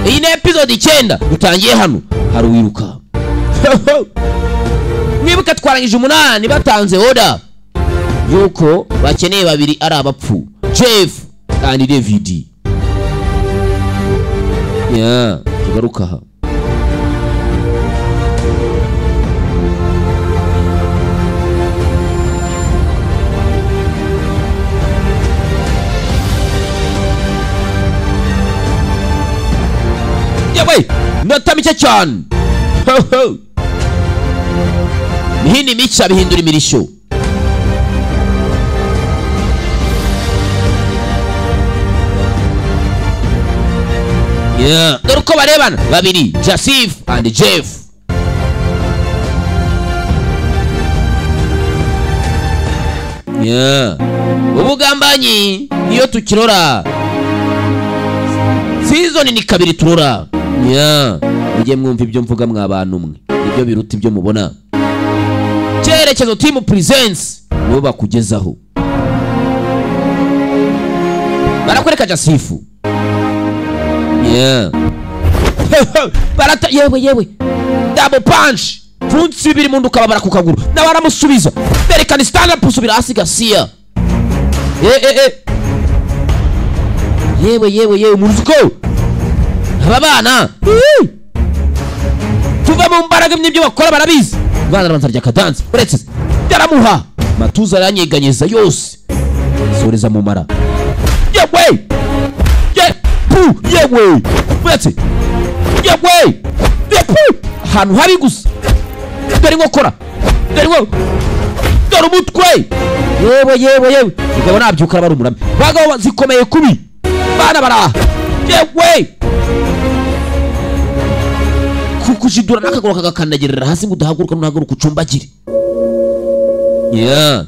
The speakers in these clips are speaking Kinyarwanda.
iyi ni episode 9 dutangiye hano hari uwiruka mwibuka twarangije 8 batanze order yuko bakeneye babiri ari abapfu Jeff and David tugaruka aha yabaye natamike cyane Mihini mica bihindura imirisho dore uko barebana babiri Jasif and Jeff ubugambanyi iyo tukirora season ni kabiri turora mujye mwumva ibyo mvuga mwa bantu mwe ibyo biruta ibyo mubona cyerekezo team presents nibo bakugezaho barakwereka Jasifu barata yewe double punch funsi bibiri mundu kababara ku kaguru na baramusubiza berekana stand up usubira hasi Garcia yewe muruko aba bana tuva mu mbaraga n'ibyo bakora barabizi bana rabanza rya kadanse uretse yaramuha matuza yanyeganyeza yose soreza mu mara yewe uretse yewe ahantu hari gusa dore nkokora dore umutwe yewe igabo nabyuka bari umurame bagabo zikomeye kubi bana bara yewe kukujidura nakagoro kagakandagerera hasi ngo udahaguruka n'uhaguruka ucumbagire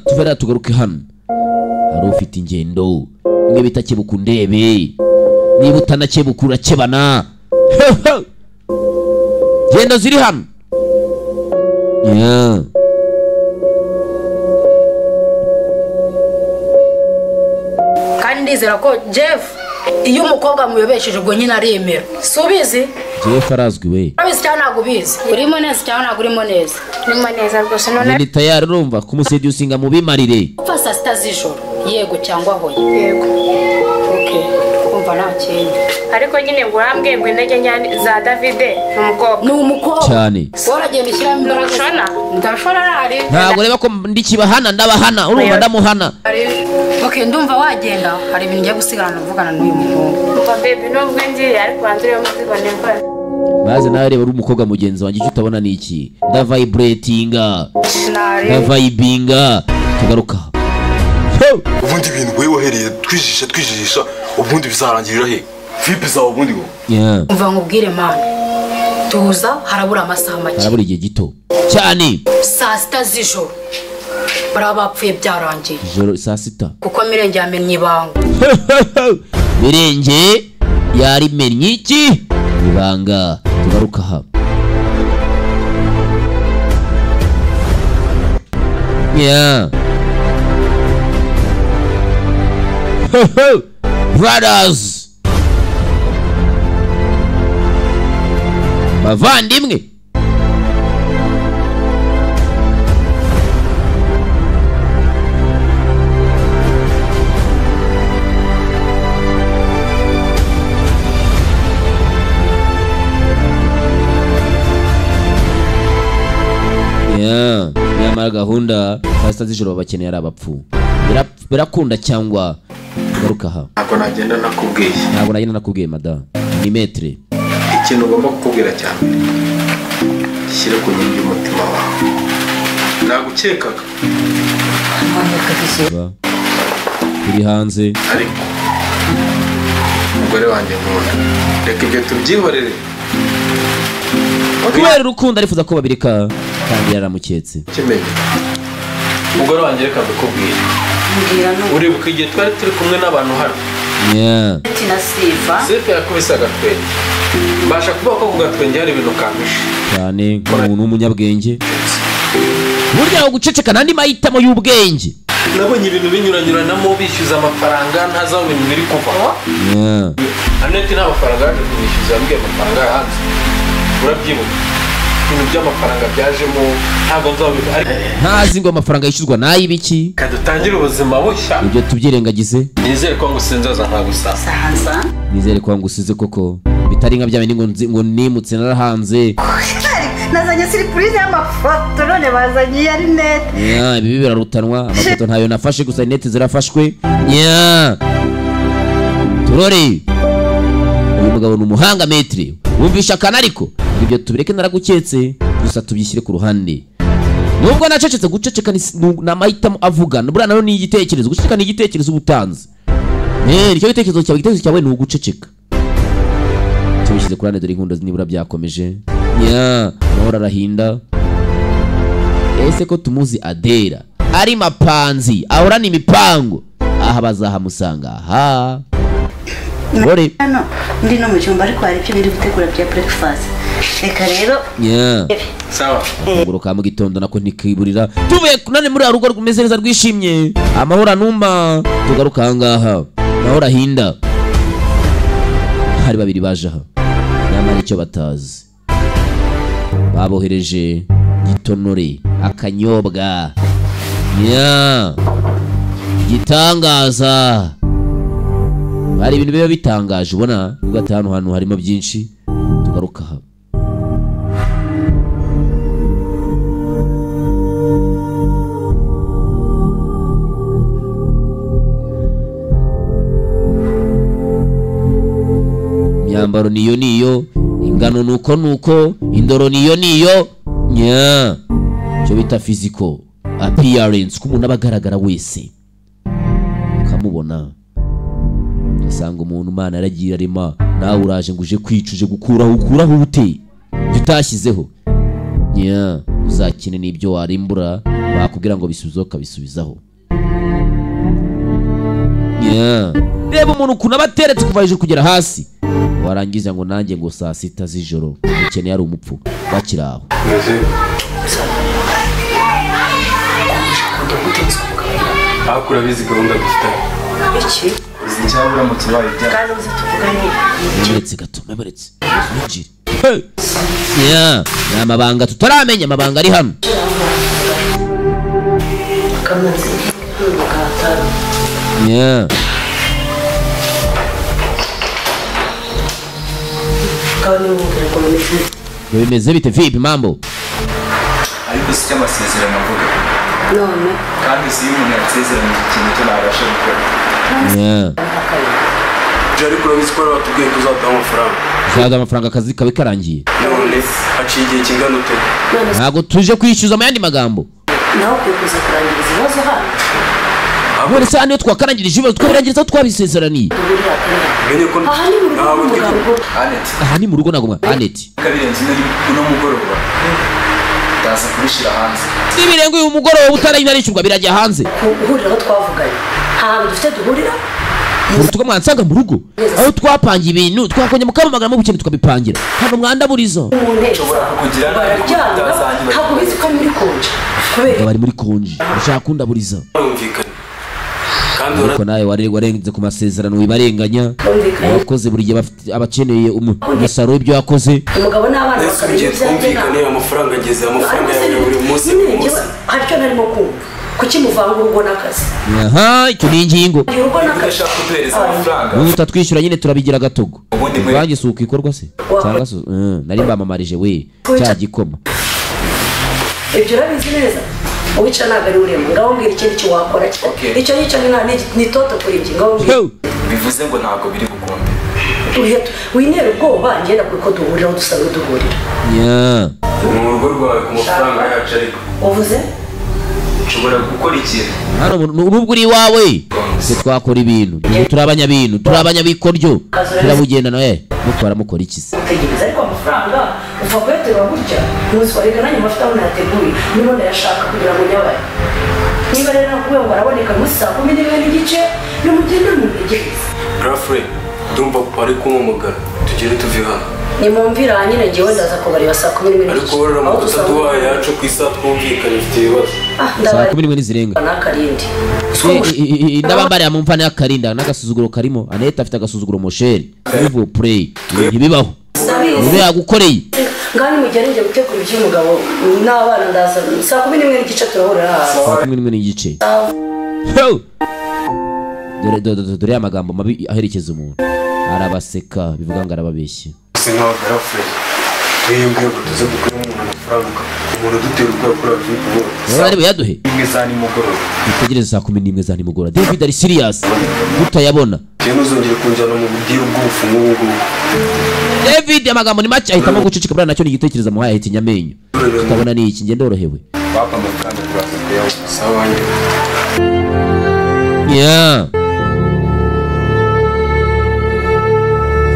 tuvera tugaruke hano hari ufite ingendo imwe bita kebuku ndebe niba utanakebuka urakebana gendo ziri hano kandi ndizera ko Jeff iyo umukobwa muyobesheje ubwo nyine aremera subizi Jeff arazwi we abizi cyane ntabwo ubizi urimo neza cyane ntabwo urimo neza urimo neza rwose none ni tayari urumva kumusedi usinga mu bimarire upfa saa sita z'ijoro yego cyangwa hoye yego kumva nta kintu ariko nyine ngo urambwiye ngo intege nyane za David ni umukobwa cyane waragenda ushyiramo imbaraga ndashora ari ntabwo reba ko ndikibahana ndabahana urumva ndamuhana ndumva wagenda hari ibintu ngiye gusigarana uvugana n'uyu muhungu umva baby nubwo ngiye ariko wanzure yo muzibone mbara maze nawe reba uri umukobwa mugenzi wanjye icyo utabona ni iki ndavibratinga ndavibinga tugaruka ubundi ibintu we wahereye twijijisha ubundi bizarangirira he vipi zawe ubundi ngo umva nkubwire mama tuza harabura amasaha make harabura igihe gito cyane saa sita z'ijoro baraba bapfuye byarangiye ijoro saa sita kuko Mirenge yamenye ibanga Mirenge yarimenye iki ibanga tugaruka aha brothers bavandimwe nyamara gahunda saa sita z'ijoro bakeneye ari abapfu birakunda cyangwa tugaruka aha ntabwo nagenda nakubwiye madame ni metre ikintu ugomba kukubwira cyane shyira ku nyingi y'umutima wawe nagukekaga turi hanze ariko umugore wanjye nkunda reka ibyo tubyihorere kubera urukundo arifuza ko babireka kandi yaramuketse kimenye umugore wanjye reka mbikubwire uribuka igihe twari turi kumwe n'abantu hano Sifa yakubise agatwenge mbasha kuvuga ko ku gatwenge hari ibintu kamishe cyane nk'umuntu w'umunyabwenge burya aho guceceka n'andi mahitamo y'ubwenge nabonye ibintu binyuranyuranamo bishyuza amafaranga ntazaho ibintu biri kuva Annette nta mafaranga yaje kubishyuza, yambwiye amafaranga hanze. Urabyibuka ibintu by'amafaranga byajemo ntabwo nzabivuga. ntazi ngo amafaranga yishyurwa n'ay'ibiki. Kadutangire ubuzima bushya. Ibyo tubyirengagize. Nizere ko ngusinzaza nkagusa. Sahanza. Nizere ko ngusize koko. Bitari nka byabindi ngo nimutse narahanze. Nazanye surprise y'amafoto none bazanye ya rinete. Ya ibi birarutanwa. Amafoto ntayo nafashe gusa rinete zirafashwe. Ya turore. Uyu mugabo ni umuhanga metre. Wumvisha akana ariko ibyo tubireke naraguketse gusa tubyishyire ku ruhande. Nubwo nacecetse guceceka n'amahitamo avuga nubura nayo ni igitekerezo. Guceceka ni igitekerezo ubutanze. Nicyo igitekerezo cyawe ni uguceceka. Tubishyize ku ruhande dore inkundo nibura byakomeje. Ya Mahoro arahinda. Ese ko tumuzi Adera ari mapanzi ahorana imipango aha bazahamusanga ha Ore Hano ndi no mu cyumba ariko hari ibyo biri gutegura bya breakfast. Reka rero ya Sawa. ngoro ka mu gitondo nako ntikiburira tuvuye kunane muri rugo rwumeze neza rwishimye. Amahoro anuma tugaruka ngaha. Mahoro ahinda. Hari babiri baje aha nyamara icyo batazi babohereje gitonore akanyobwa ya gitangaza. Hari ibintu biba bitangaje ubona ugatanu hano harimo byinshi. Tugaruka aha myambaro niyo ingano nuko indoro niyo nya cyo bita physical appearance ko umuntu abagaragara wese ukamubona asanga umuntu Imana yaragiye arema nawe uraje ngo uje kwicuje ukuraho ute tutashyizeho nya uzakine n'ibyo warimbura bakubwira ngo bisubizoka bisubizaho nya reba umuntu kuna bateretse kuva hejuru kugera hasi warangiza ngo nanjye ngo saa 6 z'ijoro ukeneye ari umupfu bakiraho. Akura bizi gahunda dufite. iki Izi cyabura mu kibaye bya. kandi uzi tuvuganye. Meretse gato memeretse. Ya amabanga tutaramenya amabanga ari hano. Kamazi n'ugata. Ya Kandi n'ubwira ko bimeze bite vipi mambo? Ariko si cy'amasezerano avuga. none Kandi si umuntu yasezeranye ikintu cyo nabasha gukora. Ya Jari kurabizi ko batubwiye kuzataha amafaranga. zaga amafaranga akazi kabe karangiye. None haciye igihe kingana ute? Ntago tuje kwishyuza amayandi magambo. nawe kuza kurangiriza ibibazo hano. None se hano twakarangirije ibibazo twabirangiriza twabisezeraniye. Menye ko Aha ni mu rugo rw'umugabo. Annette. Aha ni mu rugo nagomwa Annette. Kabirenze no mugoroba. Ndaza kubishira hanze. Ibirengo uyu mugoroba utarayinarishyurwa birajya hanze. Guhurira aho twavuganye. Hantu dufite duhurira. Tuko mwansanga mu rugo aho twapangiye ibintu twakonye mukamamagara mu bukene tukabipangira hano mwanda burizo kugira ntabwo bizi ko muri konje kubera bari muri konje ushaka kunda buriza umvikana kandi ariko nawe warenze ku masezerano wibarenganya abakoze buri gihe bafite abakeneye umusaruro w'ibyo yakoze umugabo n'abana bakabije twumvikane amafaranga ageze amafaranga ya buri munsi haricyo narimo kumva kuki muvanga urugo n'akazi. Aha icyo ni ingingo urugo n'akazi ndashaka kupereza amafaranga nuta twishyura nyine turabigira gatogo bangi suka ikorwa se cyangwa se nari mbamamarije we cya gikoma ibyo urabizi neza uwica ntabwo ari urembo ngaho mbwira ikindi cyo wakora icyo yica ni toto kuri iki ngaho mbwira bivuze ngo ntabwo biri gukombe winera ubwoba ngenda kuko duhurira aho dusanzwe duhurira mu rugo rwawe ku mafaranga yacu ariko uvuze ushobora gukora ikintu hano nubwo uri iwawe se twakora ibintu turi abanyabintu turi abanyabikoryo turabugenda nawe mutwara mukora iki se utegereza ariko amafaranga uva kuyaterura gutya ntuzwareka nanjye amafaranga aho nayateguye niba ndayashaka kugira ngo nyabaye niba rero nakubwiye ngo araboneka muri saa 11 n'igice nimugende mumutegereze Rafre ndumva ari kumumugara tugere tuve hano nimumvira nyine ngewe ndaza kubareba saa 11 n'igice ariko rero amakosa duhaye yacu ku isaha twumvikanye ifite ibibazo saa 11 n'izirenga n'akarindi ndabambarira mu mfana y'akarinda n'agasuzuguro karimo. Aneta afite agasuzuguro mosheri nivo play ntibibaho ube yagukoreye ngani mujyane njye gutegura iby'umugabo n'abana ndaza saa 11 n'igice turahurira hasi saa 11 n'igice. Dore amagambo mabi aherekeza umuntu arabaseka bivuga ngo arababeshye. Singaho garafre iyo ngiye gutuza dukora umuntu amafaranga umuntu dutera ubwakora by'uko bari buyaduhe imwe nimugoroba dutegereze saa 11 za nimugoroba. David ari serious utayabona cyane uzongera kunjana mu bugiye ubwufu n'ubu. David amagambo ni make ahitamo gucicika bra nacyo nigitekereza muhaye ahita nyamenyo tutabona ni iki ngende orohewe papa amafaranga rwafite yawe sawa yeah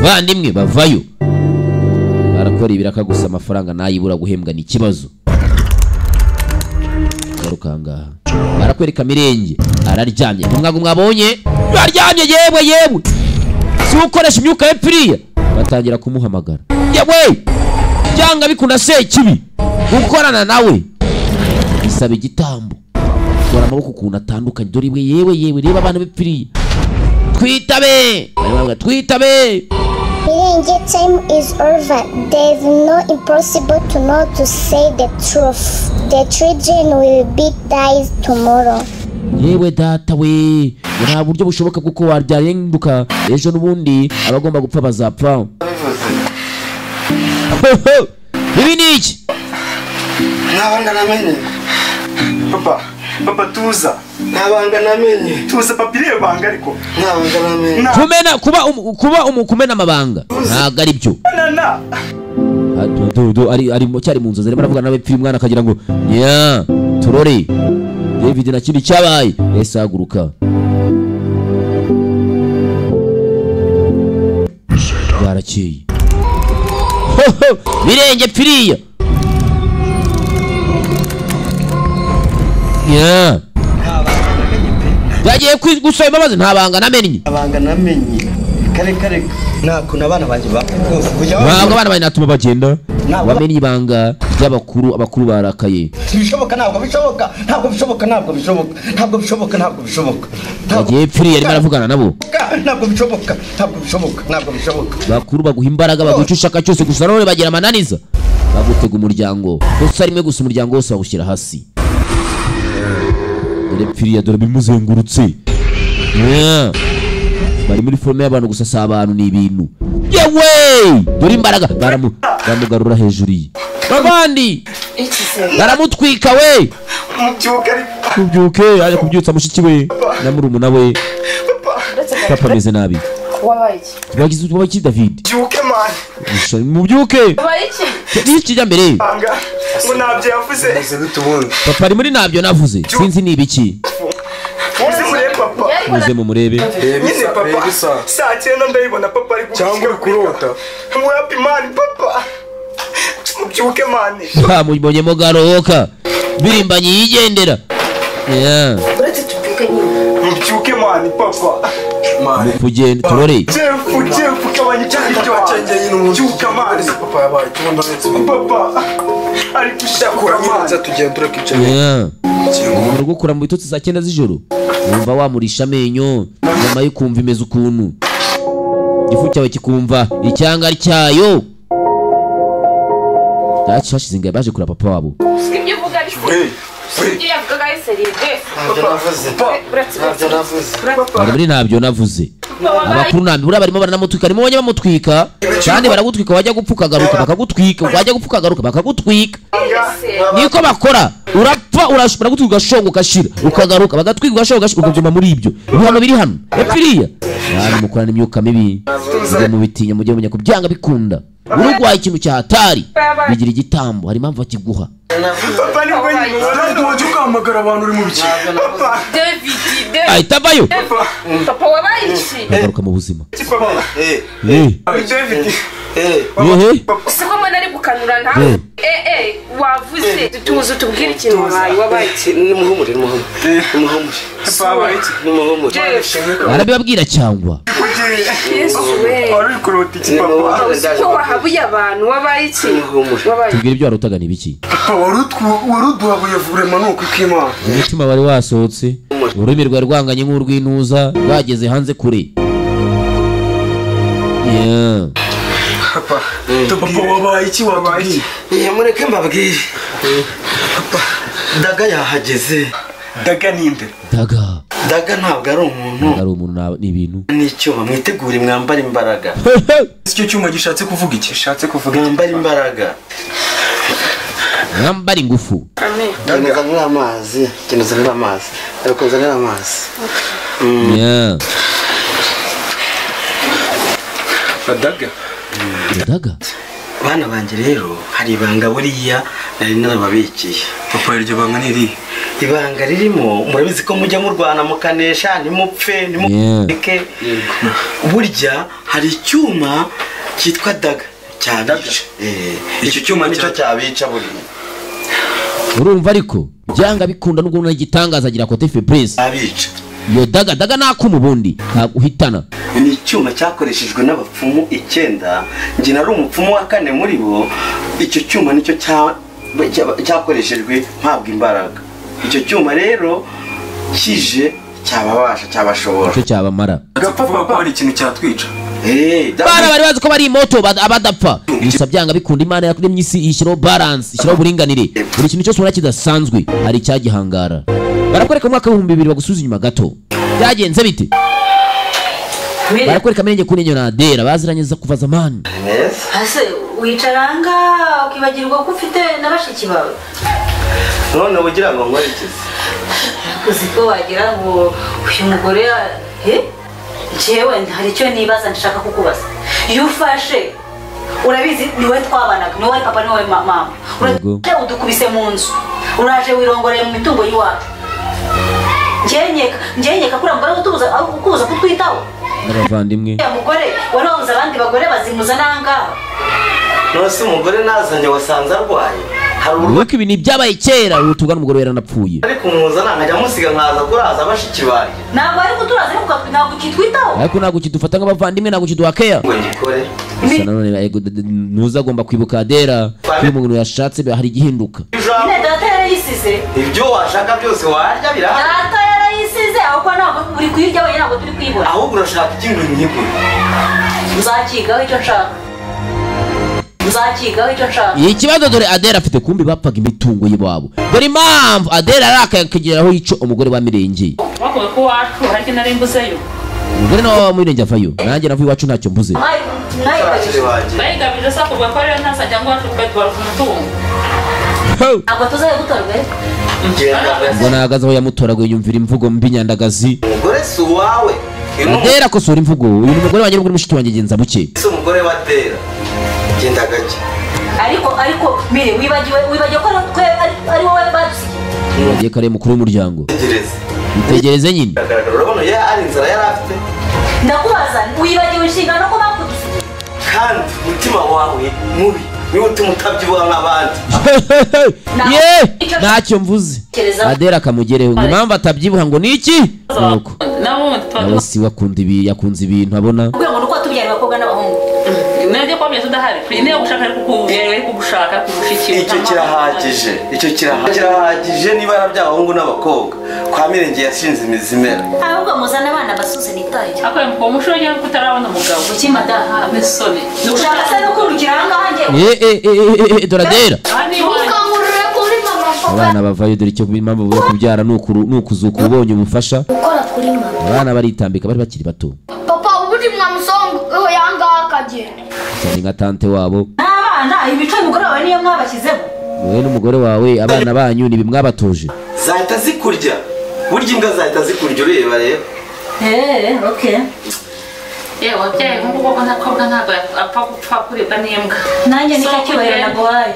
bandimwe bavayo barakora ibiraka gusa amafaranga nayibura guhembwa ni kibazo. Garukanga barakwereka mirenge araryamye umwago mwabonye yaryamye yewe si ukoresha imyuka ye piriya batangira kumuhamagara yewe byanga bikunda se kibi gukorana nawe bisaba igitambo dore amaboko ukuntu atandukanye dore yewe reba abantu bipiriye twitabe Mirenge, time is over. There's no impossible to know to say the truth. The children will be dies tomorrow. yewe data we nta buryo bushoboka kuko waryayenduka ejo n'ubundi abagomba gupfa bazapfa. Ibi ni iki nabanga namenye papa tuza nabanga namenye tuza papire banga ariko nabanga namenye kumena amabanga ntago ari byo ari cyari mu nzozi arimo aravuga nawe pfi mwana akagira ngo nya turore David na kindi cyabaye ese haguruka barakeye Mirenge pfiriya nya yagiye gusaba imbabazi ntabanga namenye kare nakuna abana banje ntabwo abana banje natuma bagenda wamenye ibanga ry'abakuru barakaye. ntabwo bishoboka yagiye pfiriya arimo aravugana nabo ntabwo bishoboka bakuru baguha imbaraga baguca ushaka cyose gusa none bagira amananiza bagutega umuryango gusa rimwe gusa umuryango wose bawushyira hasi. dore pfiriya dore bimuzengurutse bari muri forme y'abantu gusa si abantu ni ibintu yewe dore imbaraga baramugarura hejuru ye babandi baramutwika we kubyuke aje kubyutsa mushiki we na murumuna we papa ameze nabi wagize iki David mubyuke iki jya mbere papa ari muri nabyo navuze sinzi ni ibiki muze mu murebe nyine papa saa 9 ndayibona papa ari cyangwa kurota mwapi mani papa mubyuke mani mubonyemo garoka birimbanye yigendera mubyuke mani papa mupugende turore jefu kabanye cyangwa cyangeye n'umubyuka mani papa yabaye tubondo ndetse papa ari gushakura mani tugenda turakicaye umuntu gukura mu bitotsi saa 9 z'ijoro wumva wamurisha amenyo nyuma yo kumva imeze ukuntu igifu cyawe kikumva icyanga cyayo cyashize ingaye baje kura papa wabo ibyo uvuga ari ibyo yavugaga ari bari muri ntabyo navuze abakuru nambi buriya barimo baranamutwika arimo bajya bamutwika kandi baragutwika wajya gupfa ukagaruka bakagutwika wajya gupfa ukagaruka bakagutwika niko bakora urapfa urashobora gutwika ugashonga ugashira ukagaruka bagatwika ugashonga ugashira ukabyuma muri ibyo ibihano biri hano epfiriya yani mukorana imyuka mibi mujye mubitinya mujye mumenya kubyanga bikunda urugwaye ikintu cyahatari bigira igitambo hari impamvu akiguha papa ni bwo nyine wajya ukamagara abantu uri mu biki papa David ahita avayo papa wabaye iki agaruka mu buzima David siko mbona ari gukanura ntawe wavuze tuzi tubwire ikintu wabaye iki nimuhumure arabibabwira cyangwa Yesu we ari kurota iki papa ko wahabuye abantu wabaye iki tubwire ibyo warutaga ni biki waruduhabuye vurema nuko ikimana umutima wari wasohotse ururimi rwari rwanganye nk'urw'intuza rwageze hanze kure. Papa wabaye iki watubwiye? Mureke mbabwire. Papa Daga yahageze. Daga ninde? Daga ntabwo ari umuntu. Ari umuntu ni ibintu. N'icyuma mwitegura mwambara imbaraga. Icyo cyuma gishatse kuvuga iki? Gishatse kuvuga mwambara imbaraga. Mwambara ingufu. Kinuzanira amazi. Arikuzanira amazi. Daga. Bana banjye rero hari ibanga buriya nari narababikiye. Papa iryo banga niri? Ibanga ririmo murabizi ko mujya murwana mukanesha nimupfe nimupike. Burya hari icyuma cyitwa Daga cyabica. Icyo cyuma nicyo cyabica buriya. Urumva ariko byanga bikunda nubwo nagitangaza agira kote Fabrice. Abica. Yo Daga nakumubundi ntaguhitana. Ni icyuma cyakoreshejwe n'abapfumu 9. Nje nari umupfumu wa 4 muri bo. Icyo cyuma nicyo cyakoreshejwe mpabwa imbaraga. Icyo cyuma rero kije cyababasha cyabashobora. Icyo cyabamara. Papa ko hari ikintu cyatwica. Bana bari bazi ko bari moto abadapfa. Gusa byanga bikunda Imana yakuremye isi ishyiraho balance, ishyiraho uburinganire. Buri kintu cyose ubona kidasanzwe hari icyagihangara. Barakwereka mu mwaka wa 2000 bagusubiza inyuma gato. Byagenze bite? Barakwereka menye kunenyo na Adera baziranyeza kuva zamani. Hase wicaranga ukibagirwa ko ufite nabashiki bawe. None ugira ngo nkorikize. Kuziko wagira ngo uyu mugore jewe hari cyo nibaza ndashaka kukubaza. Iyo ufashe urabizi niwe twabanaga, niwe papa niwe mama. Uraje udukubise mu nzu. Uraje wirongoreye mu mitungo yiwacu. Ngenyeka kuri mugore ukuza kutwitaho. N'abavandimwe. Ya mugore waronze abandi bagore bazimuza nanga. Nose umugore nazanye wasanze arwaye. Nuko ibi ni byabaye kera utubwa n'umugore yaranapfuye. Ariko umuza nangajya musiga nkaza kuraza abashiki baye. Ntabwo ari kuturaza ariko ntabwo kitwitaho. Ariko ntabwo kidufata nk'abavandimwe ntabwo kiduha care. Ngo ngikore. None nuza agomba kwibuka Adera ko umuntu yashatse hari igihinduka. Ine data yarayisize. Ibyo washaka byose warya birahari. Data yarayisize ahubwo ntabwo uri kuyirya wenyine ntabwo turi kuyibona. Ahubwo urashaka ikintu nkigure. Uzakigaho icyo nshaka. Ikibazo dore Adera afite kumbi bapfaga imitungo y'iwabo. Dore impamvu Adera arakageraho yico umugore wa Mirenge. Bakowe ko wacu harike nari mbuzeyo. Umugore nawe wa Mirenge avayo. Nanjye navuye iwacu ntacyo mbuze. Bayigabije sa kurwa ko rero ntasajya ngo wacu kwetwara ku mutungo. Ntabwo tuzaye gutorwe. Ngo nahagazeho yamutoraguye yumvira imvugo mbi nyandagazi. Umugore si uwawe. Adera kosora imvugo. Uyu mugore wanjye n'umugore mushiki wanjye genza buke. Si umugore wa Adera. Genda gake. Ariko mire wibagiwe ko ari wowe badusigiye. Wagiye kare mukuru w'umuryango. Itegereze nyine. Urabona ya ari inzara yarafite. Ndakubaza wibagiwe inshingano ko bakudusigiye. Kandi umutima wawe mubi niwo utuma utabyibuha nk'abandi. Ntacyo mvuze. Adera akamugereho impamvu atabyibuha ngo niki? Nuko nawe si yakunze ibintu abona. Ubwo ngo nuko tubyara abakobwa n'abahungu. Nende kwa bya tudahari. Ine gushaka ariko gushaka kurushiki. Icyo kirahagije niba arabyabahungu n'abakobwa. Kwa Mirenge yashinze imizimera. Ahubwo muzana abana basuze nitaye. Akora mu mushoje kutarabona umugabo. Ukimadaha mesone. Ushaka se no kurukiranga hanjye. Dore Adera. Abana bavayo dore icyo impamvu bwo kubyara nukuzuka ubonye ubufasha. Abana baritambika bari bakiri bato. Papa ubundi mwamusonga yanga akagenda. Cyane nka tante wabo. Abana ibice umugore wawe niyo mwabashyizeho. Wowe n'umugore wawe abana banyu ni bimwabatoje. Zahita zikurya. Burya imbwa zahita zikurya ureba rero. Okay. Yewe byaye nk'uko ko nakobwa ntabwo apfa gupfa kuribwa n'imbwa. Nanjye nicyo cyubahiro naguhaye.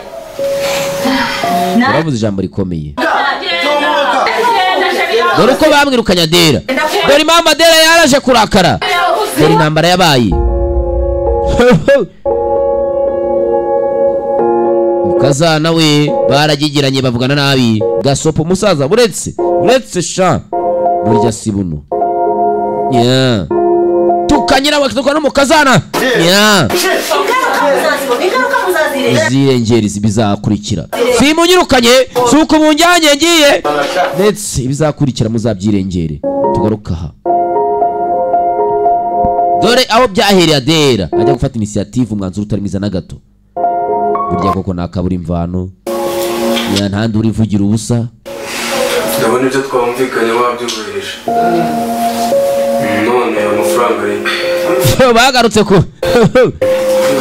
Uravuze ijambo rikomeye. Dore uko bamwirukanye Adera. Dore impamvu Adera yaraje kurakara. Dore intambara yabaye. Mukazana we baragigiranye bavugana nabi. Gasopo umusaza uretse sha. Burya si buno. Tukanyira bakituka no mukazana. ingaruka muzazireba zirengera bizakurikira simunyirukanye si uko munjyanye ngiye ndetse ibizakurikira muzabyirengere tugaruka aha dore aho byahereye Adera ajya gufata initiative umwanzuro utari mwiza na gato burya koko nakabura imvano ya ntandi urivugira ubusa ndabona ibyo twumvikanye wabyubahirije none amafaranga ari bagarutse ko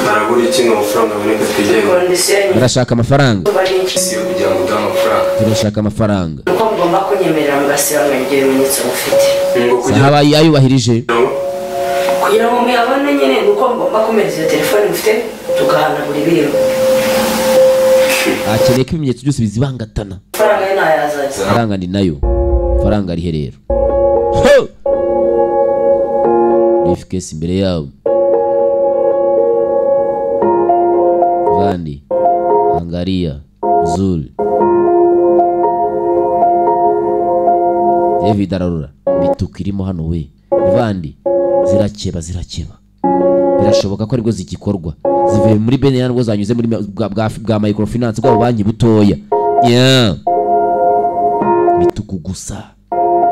harabura iki ngo amafaranga aboneka twigenge barashaka amafaranga si kugira ngo udahe amafaranga turashaka amafaranga nuko mugomba kunyemerera mugasibanga ibyo bimenyetso mufite habaye yayubahirije kugira ngo muyabone nyine nuko mugomba kumeza iyo telefone mufite tugahanagura ibirimo akeneye ko ibimenyetso byose bizibangatana amafaranga ye ntayazaza amafaranga ni nayo amafaranga arihe rero briefcase imbere yawe Vandi Angaria Zul David ararura mituka irimo hano we Vandi zirakeba birashoboka ko aribwo zigikorwa zivuye muri Benin ngo zanyuze muri bwa microfinance bwa banki butoya mituku gusa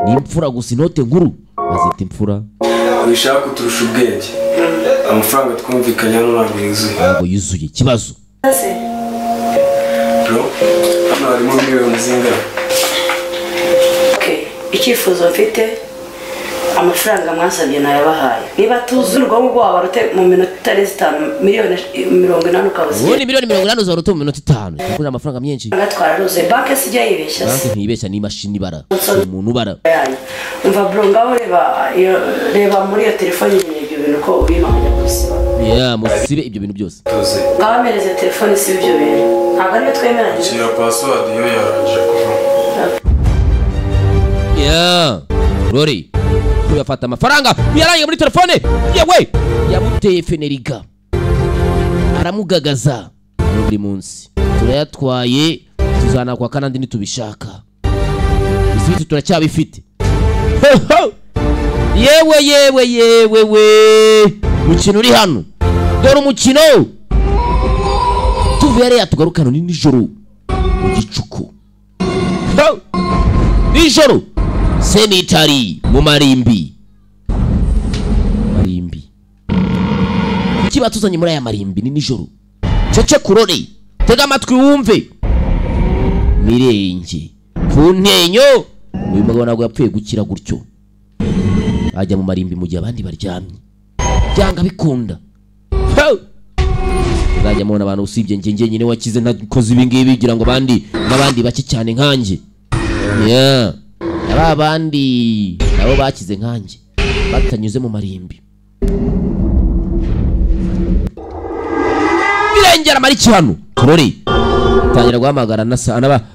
ni imfura gusa inote nkuru bazita imfura wishaka kuturusha ubwenge amafaranga twumvikanye hano ntabwo yuzuye ikibazo bro hano harimo miliyoni zingana icyifuzo mfite amafaranga mwasabye nayabahaye niba tuzurwa ubwo wabarute mu minota itari 5 miliyoni 50 ukabuze ubundi miliyoni 50 uzarute mu minota 5 kuko amafaranga menshi ngatwararuze banke sijya yibeshya banke ntibeshya ni mashini bara umuntu bara umva bro ngaho reba muri iyo telefone ibyo bintu ko ubimanya gusiba musibe ibyo bintu byose ngaho mereze telefone si ibyo bintu ntabwo ari twemeranye shira password yo yaranje kuva Rory uyafata amafaranga uyarangiye muri telefone yewe yamuteye feneriga aramugagaza buri munsi turayatwaye tuzanakwa kanandi nitubishaka isibiti turacyabifite yewe mukino uri hano dore umukino tuvuye ariya tugarukana ni nijoro mu gicuku nijoro Semitari mu marimbi kuki batuzanye muri aya marimbi ni nijoro cece kurore tega amatwi wumve Mirenge ku ntenyo uyu mugabo ntabwo yapfuye gukira gutyo ajya mu marimbi mu gihe abandi baryamye byanga bikunda uzajya mubona abantu usibye njye nyine wakize nakoze ibi ngibi bigira ngo n'abandi bake cyane nkanjye abandi nabo bakize nkanjye batanyuze mu marimbi birengera mariki hano turore tangira guhamagara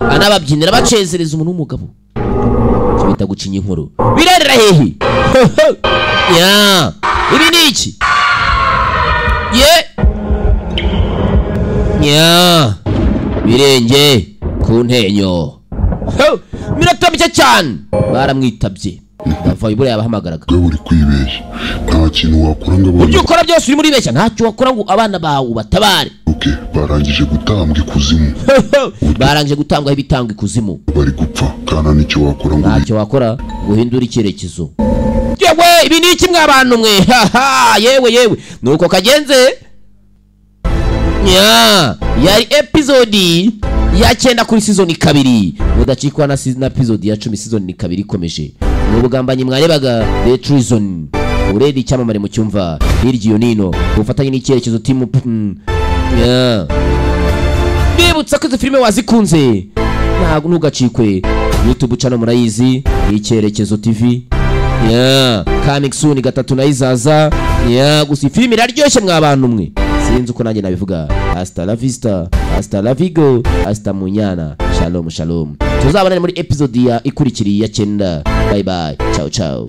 anababyinira bacezereza umuntu w'umugabo kibita gucinya inkuru birerera hehe ibi ni iki Mirenge ku ntenyo minota mike cyane baramwitabye bavaye buriya yabahamagaraga uri kwibeshya nta kintu wakora ngo ibyo ukora byose uri muri beshya ntacyo wakora ngo abana bawe batabare barangije gutambwa ikuzimu barangije gutambwaho ibitangwa ikuzimu bari gupfa kana nicyo wakora ngo ntacyo wakora guhindura icyerekezo yewe ibi ni iki mwabantu mwe yewe nuko kagenze yari episode ya 9 kuri season 2 mudacikwa na episode ya 10 season 2 ikomeje mu bugambanyi mwarebaga The Treason uredi cyamamare mu cyumva hirya nino ufatanye n'icyerekezo team bibutsa ko izo filime wazikunze ntabwo ntugacikwe YouTube channel murayizi icyerekezo TV coming soon 3 nayizaza gusa filime iraryoshye mwabantu mwe sinzi uko nanjye nabivuga hasta la vista hasta la vigo hasta munyana shalom tuzabonane muri episode ya ikurikiriye ya 9 bye ciao